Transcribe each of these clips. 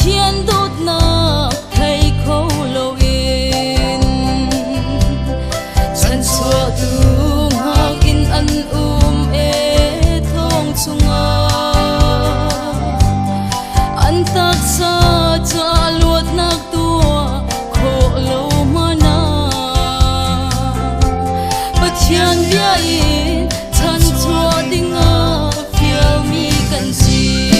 thiên đốt na thấy khâu lâu in chân xua tu hang in an e thong chunga an tak sa cha luat nak tua kho lâu mana pathian bia in chân xua dinga phiêu mi kan si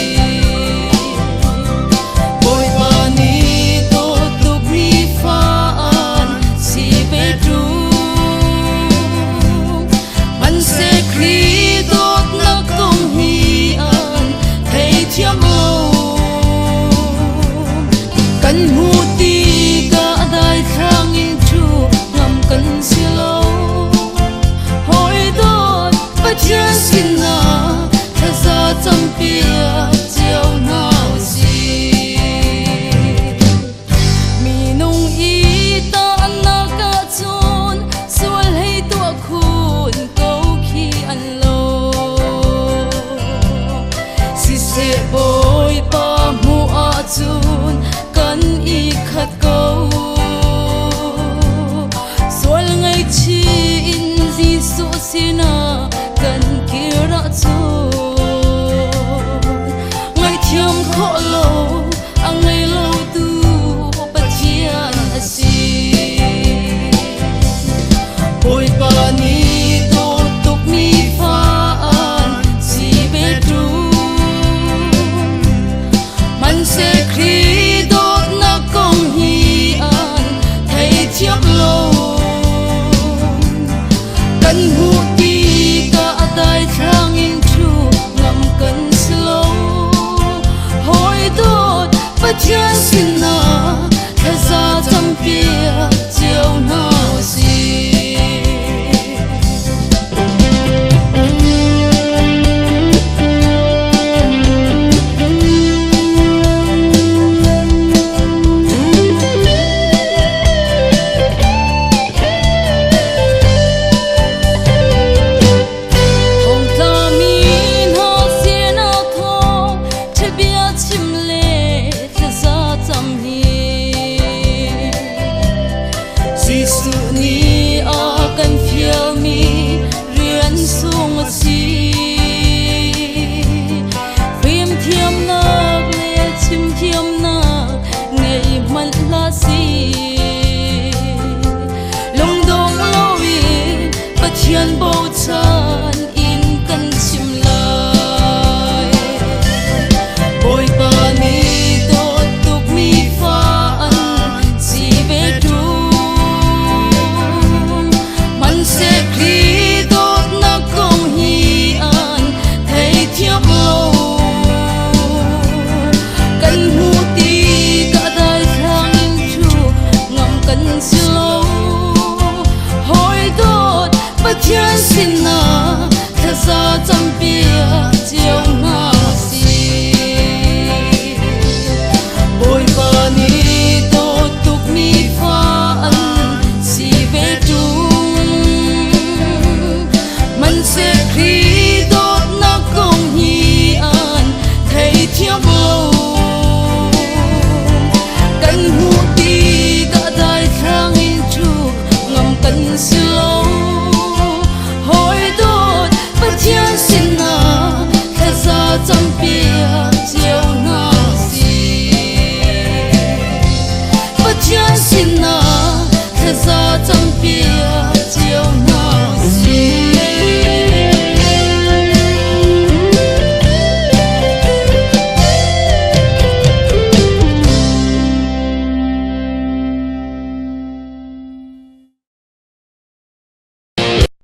kan huti ka dai thang in chu ngam kan silo hoi dot pathian sin na thaza champia chiao nau si mi nung i ta na ka chun sual hei to khun ko khi an lo si se boy pa mu a chun kan i khat ko sol ngai chi in jisu sina kan kira chu ngai thiam kho lo angai lo tu pathian asi hoi pa ni to tuk mi fa an si bedroom man se khri kan huti ka dai thang in chu ngam kan slow hoi dot pathian sin na thaza champia chiao nau si Giêsu ni a kan phiêu mi rian sung si phim thiam nak le chim thiam nak ngei man la si long dong lo wi pathian bo cha